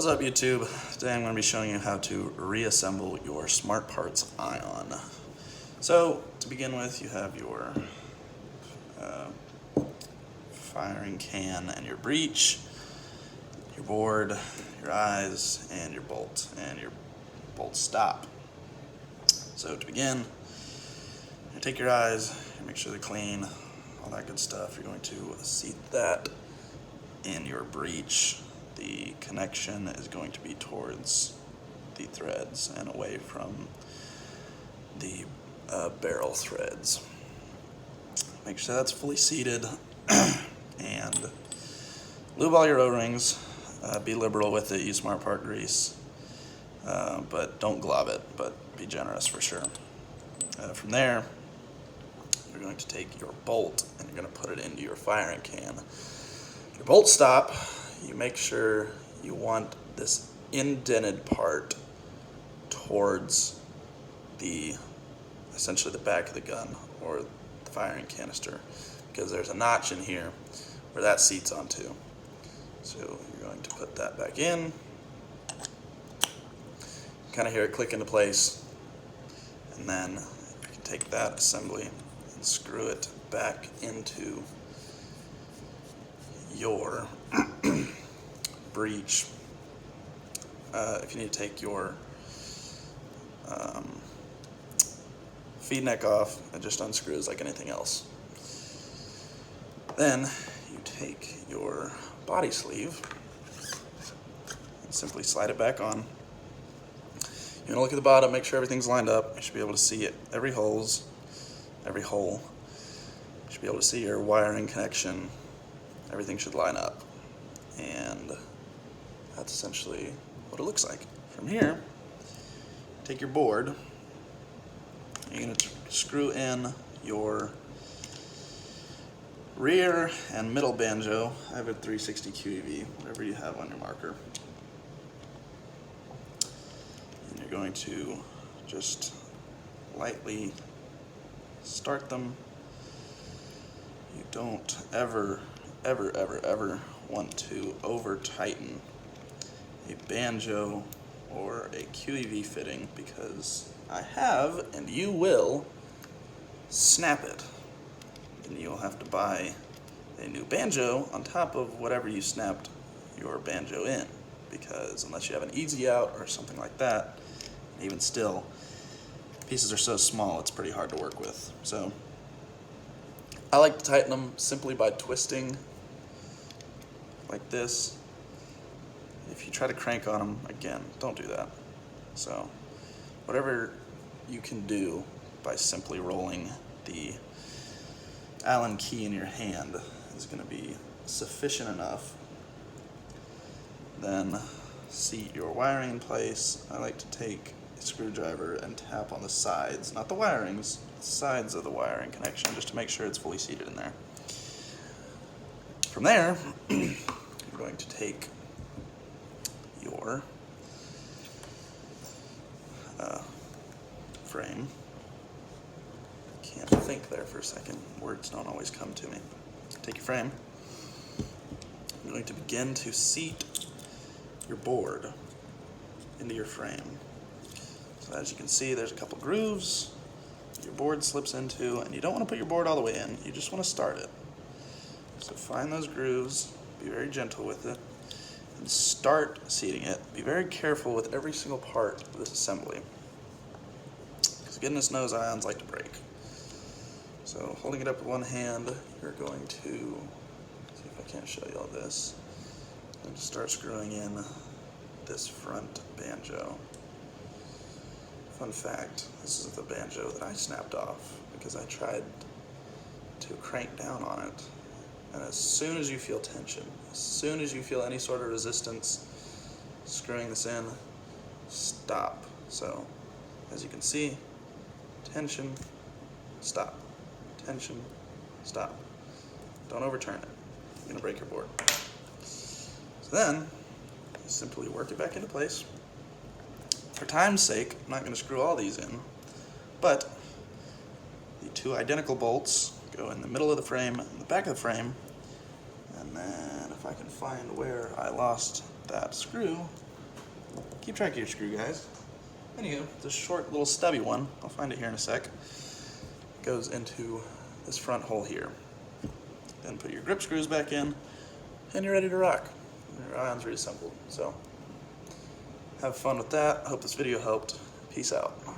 What's up, YouTube? Today I'm going to be showing you how to reassemble your Smart Parts Ion. So to begin with, you have your firing can and your breech, your board, your eyes, and your bolt stop. So to begin, you take your eyes, you make sure they're clean, all that good stuff. You're going to seat that in your breech. The connection is going to be towards the threads and away from the barrel threads. Make sure that's fully seated and lube all your O-rings. Be liberal with it, use Smart Part grease, but don't glob it, but be generous for sure. From there, you're going to take your bolt and you're going to put it into your firing can. Your bolt stop, you make sure you want this indented part towards essentially the back of the gun or the firing canister, because there's a notch in here where that seats onto. So you're going to put that back in. Kind of hear it click into place, and then you can take that assembly and screw it back into your breech. If you need to take your feed neck off, it just unscrews like anything else. Then you take your body sleeve and simply slide it back on. You want to look at the bottom, make sure everything's lined up. You should be able to see it, every hole. You should be able to see your wiring connection. Everything should line up, and that's essentially what it looks like. From here, take your board, you're going to screw in your rear and middle banjo. I have a 360 QEV, whatever you have on your marker. And you're going to just lightly start them. You don't ever want to over tighten a banjo or a QEV fitting, because I have, and you will, snap it. And you'll have to buy a new banjo on top of whatever you snapped your banjo in, because unless you have an easy out or something like that, even still, pieces are so small it's pretty hard to work with. So I like to tighten them simply by twisting like this. If you try to crank on them, again, don't do that. So whatever you can do by simply rolling the Allen key in your hand is going to be sufficient enough. Then seat your wiring in place. I like to take a screwdriver and tap on the sides, not the wirings, the sides of the wiring connection, just to make sure it's fully seated in there. From there, you're going to take your frame. Can't think there for a second. Words don't always come to me. Take your frame. You're going to begin to seat your board into your frame. So as you can see, there's a couple grooves your board slips into, and you don't want to put your board all the way in. You just want to start it. So find those grooves, be very gentle with it, and start seating it. Be very careful with every single part of this assembly, because goodness knows ions like to break. So holding it up with one hand, you're going to, see if I can't show you all this, and just start screwing in this front banjo. Fun fact, this is the banjo that I snapped off because I tried to crank down on it. And as soon as you feel tension, as soon as you feel any sort of resistance screwing this in, stop. So as you can see, tension, stop. Tension, stop. Don't overturn it. You're going to break your board. So then, you simply work it back into place. For time's sake, I'm not going to screw all these in, but the two identical bolts go in the middle of the frame and the back of the frame, and then if I can find where I lost that screw, keep track of your screw, guys. Anywho, this short little stubby one, I'll find it here in a sec, goes into this front hole here. Then put your grip screws back in, and you're ready to rock. Your ion's reassembled. So, have fun with that. Hope this video helped. Peace out.